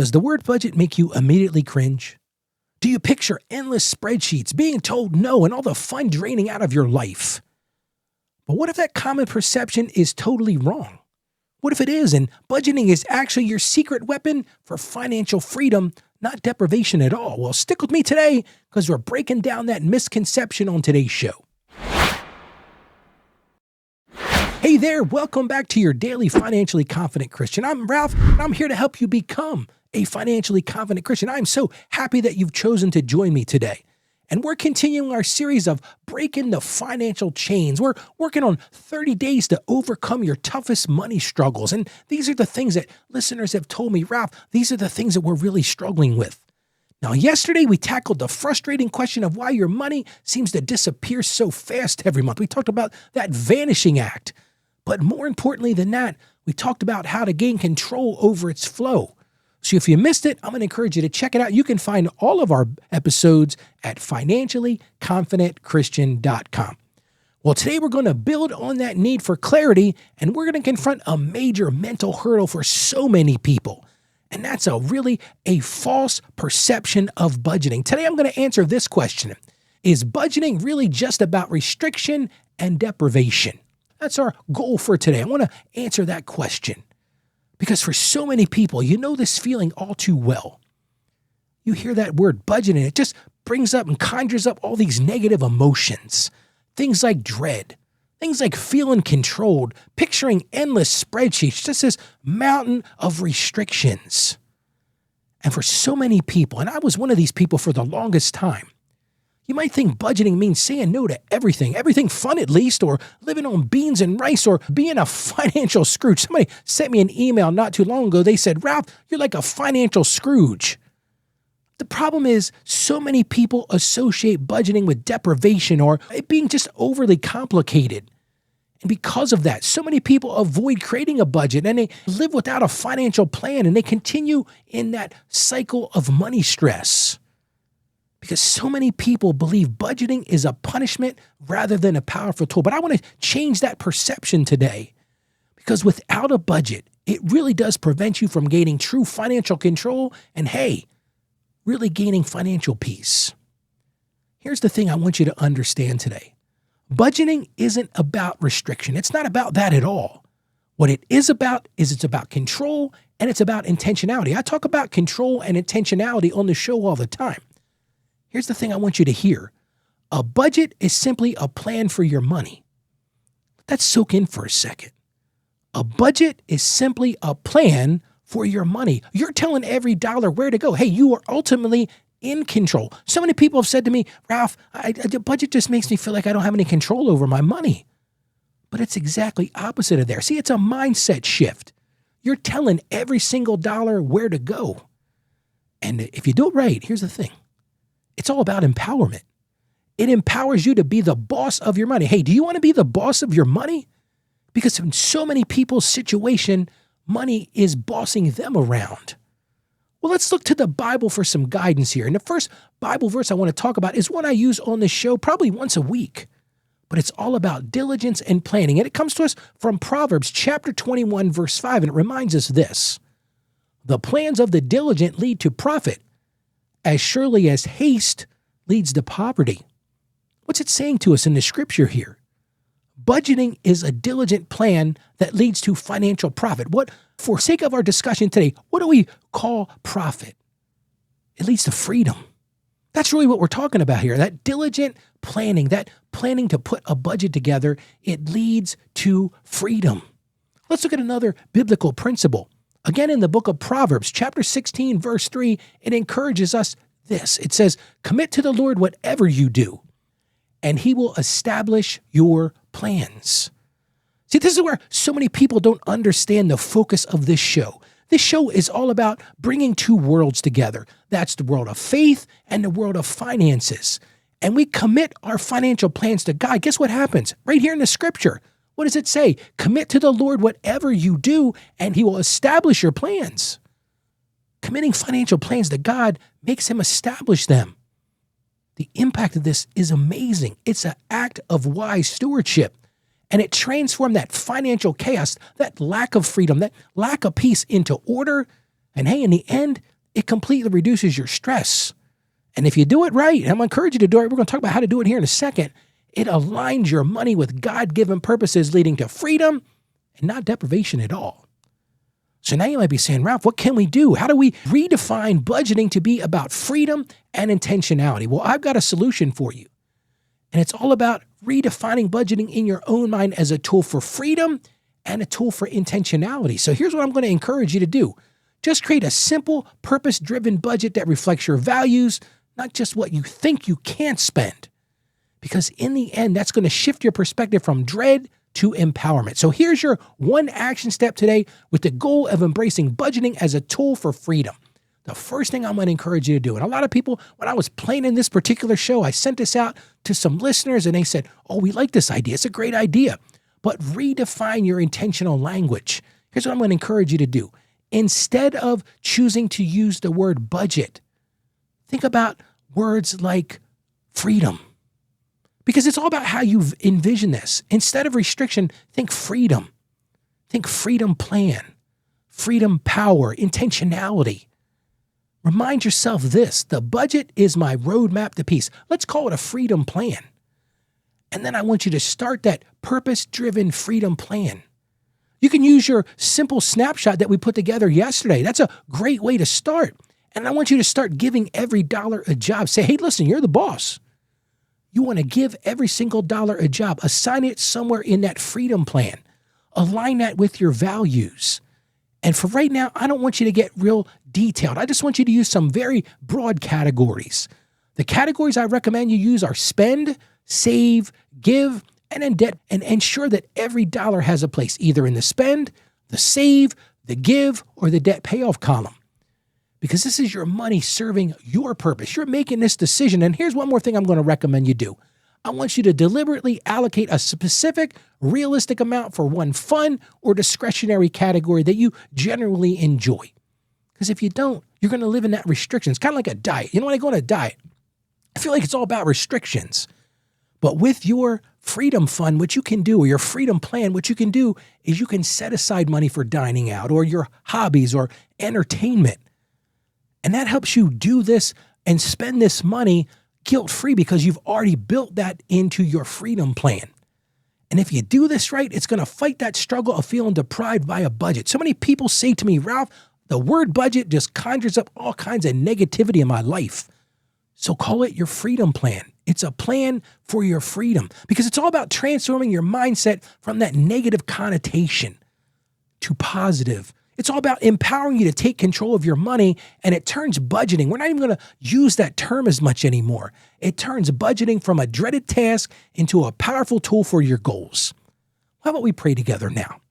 Does the word budget make you immediately cringe? Do you picture endless spreadsheets, being told no, and all the fun draining out of your life? But what if that common perception is totally wrong? What if it is, and budgeting is actually your secret weapon for financial freedom, not deprivation at all? Well, stick with me today because we're breaking down that misconception on today's show. Hey there, welcome back to your daily Financially Confident Christian. I'm Ralph, and I'm here to help you become a financially confident Christian. I'm so happy that you've chosen to join me today. And we're continuing our series of breaking the financial chains. We're working on 30 days to overcome your toughest money struggles. And these are the things that listeners have told me, Ralph, these are the things that we're really struggling with. Now, yesterday we tackled the frustrating question of why your money seems to disappear so fast every month. We talked about that vanishing act. But more importantly than that, we talked about how to gain control over its flow. So if you missed it, I'm going to encourage you to check it out. You can find all of our episodes at financiallyconfidentchristian.com. Well, today we're going to build on that need for clarity, and we're going to confront a major mental hurdle for so many people. And that's a false perception of budgeting. Today I'm going to answer this question. Is budgeting really just about restriction and deprivation? That's our goal for today. I want to answer that question. Because for so many people, you know this feeling all too well. You hear that word budgeting, it just brings up and conjures up all these negative emotions. Things like dread, things like feeling controlled, picturing endless spreadsheets, just this mountain of restrictions. And for so many people, and I was one of these people for the longest time, you might think budgeting means saying no to everything fun at least, or living on beans and rice, or being a financial Scrooge. Somebody sent me an email not too long ago. They said, Ralph, you're like a financial Scrooge. The problem is so many people associate budgeting with deprivation or it being just overly complicated. And because of that, so many people avoid creating a budget and they live without a financial plan and they continue in that cycle of money stress. Because so many people believe budgeting is a punishment rather than a powerful tool. But I want to change that perception today. Because without a budget, it really does prevent you from gaining true financial control and, hey, really gaining financial peace. Here's the thing I want you to understand today. Budgeting isn't about restriction. It's not about that at all. What it is about is it's about control and it's about intentionality. I talk about control and intentionality on the show all the time. Here's the thing I want you to hear. A budget is simply a plan for your money. Let that soak in for a second. A budget is simply a plan for your money. You're telling every dollar where to go. Hey, you are ultimately in control. So many people have said to me, Ralph, the budget just makes me feel like I don't have any control over my money. But it's exactly opposite of there. See, it's a mindset shift. You're telling every single dollar where to go. And if you do it right, here's the thing. It's all about empowerment. It empowers you to be the boss of your money. Hey, do you want to be the boss of your money? Because in so many people's situation, money is bossing them around. Well, let's look to the Bible for some guidance here. And the first Bible verse I want to talk about is one I use on the show probably once a week. But it's all about diligence and planning. And it comes to us from Proverbs chapter 21, verse 5. And it reminds us this. The plans of the diligent lead to profit, as surely as haste leads to poverty. What's it saying to us in the scripture here? Budgeting is a diligent plan that leads to financial profit. For sake of our discussion today, what do we call profit? It leads to freedom. That's really what we're talking about here. That diligent planning, that planning to put a budget together, it leads to freedom. Let's look at another biblical principle. Again, in the book of Proverbs, chapter 16, verse 3, it encourages us this. It says, commit to the Lord whatever you do, and he will establish your plans. See, this is where so many people don't understand the focus of this show. This show is all about bringing two worlds together. That's the world of faith and the world of finances. And we commit our financial plans to God. Guess what happens? Right here in the scripture. What does it say? Commit to the Lord whatever you do, and he will establish your plans. Committing financial plans to God makes him establish them. The impact of this is amazing. It's an act of wise stewardship. And it transformed that financial chaos, that lack of freedom, that lack of peace into order And hey, in the end, it completely reduces your stress. And if you do it right, and I'm going to encourage you to do it, we're going to talk about how to do it here in a second, it aligns your money with God-given purposes leading to freedom and not deprivation at all. So now you might be saying, Ralph, what can we do? How do we redefine budgeting to be about freedom and intentionality? Well, I've got a solution for you. And it's all about redefining budgeting in your own mind as a tool for freedom and a tool for intentionality. So here's what I'm going to encourage you to do. Just create a simple, purpose-driven budget that reflects your values, not just what you think you can't spend. Because in the end, that's going to shift your perspective from dread to empowerment. So here's your one action step today with the goal of embracing budgeting as a tool for freedom. The first thing I'm going to encourage you to do, and a lot of people, when I was planning this particular show, I sent this out to some listeners and they said, oh, we like this idea. It's a great idea. But redefine your intentional language. Here's what I'm going to encourage you to do. Instead of choosing to use the word budget, think about words like freedom. Because it's all about how you envision this. Instead of restriction, think freedom. Think freedom plan, freedom power, intentionality. Remind yourself this, the budget is my roadmap to peace. Let's call it a freedom plan. And then I want you to start that purpose-driven freedom plan. You can use your simple snapshot that we put together yesterday. That's a great way to start. And I want you to start giving every dollar a job. Say, hey, listen, you're the boss. You want to give every single dollar a job. Assign it somewhere in that freedom plan. Align that with your values. And for right now, I don't want you to get real detailed. I just want you to use some very broad categories. The categories I recommend you use are spend, save, give, and then debt, and ensure that every dollar has a place, either in the spend, the save, the give, or the debt payoff column. Because this is your money serving your purpose. You're making this decision. And here's one more thing I'm going to recommend you do. I want you to deliberately allocate a specific, realistic amount for one fun or discretionary category that you generally enjoy. Because if you don't, you're going to live in that restriction. It's kind of like a diet. You know, when I go on a diet, I feel like it's all about restrictions. But with your freedom fund, what you can do, or your freedom plan, what you can do is you can set aside money for dining out or your hobbies or entertainment. And that helps you do this and spend this money guilt-free because you've already built that into your freedom plan. And if you do this right, it's going to fight that struggle of feeling deprived by a budget. So many people say to me, Ralph, the word budget just conjures up all kinds of negativity in my life. So call it your freedom plan. It's a plan for your freedom because it's all about transforming your mindset from that negative connotation to positive. It's all about empowering you to take control of your money, and it turns budgeting. We're not even going to use that term as much anymore. It turns budgeting from a dreaded task into a powerful tool for your goals. How about we pray together now?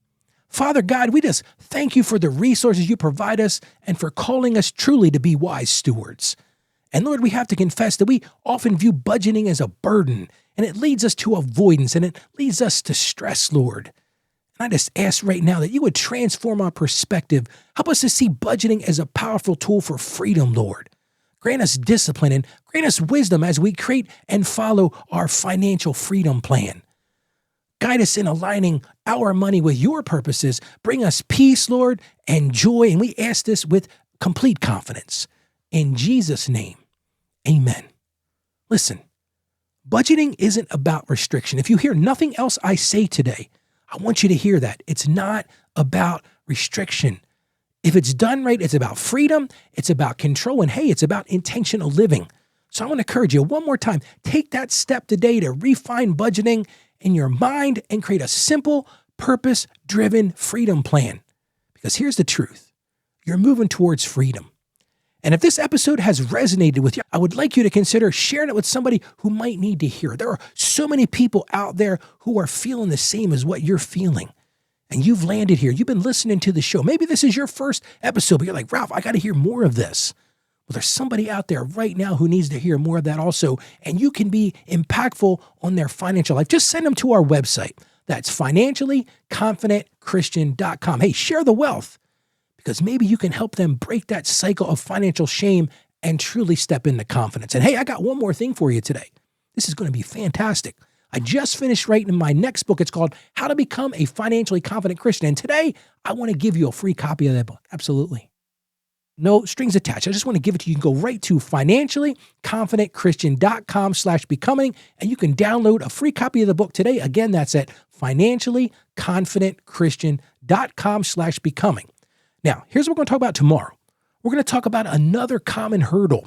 Father God, we just thank you for the resources you provide us and for calling us truly to be wise stewards. And Lord, we have to confess that we often view budgeting as a burden, and it leads us to avoidance, and it leads us to stress, Lord. I just ask right now that you would transform our perspective. Help us to see budgeting as a powerful tool for freedom, Lord. Grant us discipline and grant us wisdom as we create and follow our financial freedom plan. Guide us in aligning our money with your purposes. Bring us peace, Lord, and joy. And we ask this with complete confidence. In Jesus' name, amen. Listen, budgeting isn't about restriction. If you hear nothing else I say today, I want you to hear that. It's not about restriction. If it's done right, it's about freedom, it's about control, and hey, it's about intentional living. So I want to encourage you one more time, take that step today to refine budgeting in your mind and create a simple, purpose-driven freedom plan. Because here's the truth. You're moving towards freedom. And if this episode has resonated with you, I would like you to consider sharing it with somebody who might need to hear. There are so many people out there who are feeling the same as what you're feeling. And you've landed here. You've been listening to the show. Maybe this is your first episode, but you're like, Ralph, I got to hear more of this. Well, there's somebody out there right now who needs to hear more of that also. And you can be impactful on their financial life. Just send them to our website. That's financiallyconfidentchristian.com. Hey, share the wealth. Because maybe you can help them break that cycle of financial shame and truly step into confidence. And hey, I got one more thing for you today. This is going to be fantastic. I just finished writing my next book. It's called How to Become a Financially Confident Christian. And today, I want to give you a free copy of that book. Absolutely. No strings attached. I just want to give it to you. You can go right to financiallyconfidentchristian.com/becoming, and you can download a free copy of the book today. Again, that's at financiallyconfidentchristian.com/becoming. Now, here's what we're going to talk about tomorrow. We're going to talk about another common hurdle,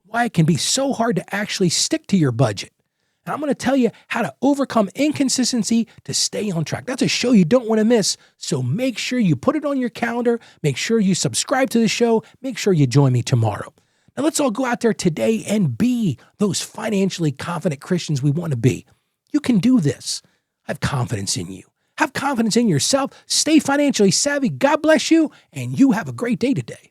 why it can be so hard to actually stick to your budget. And I'm going to tell you how to overcome inconsistency to stay on track. That's a show you don't want to miss. So make sure you put it on your calendar. Make sure you subscribe to the show. Make sure you join me tomorrow. Now let's all go out there today and be those financially confident Christians we want to be. You can do this. Have confidence in you. Have confidence in yourself. Stay financially savvy. God bless you. And you have a great day today.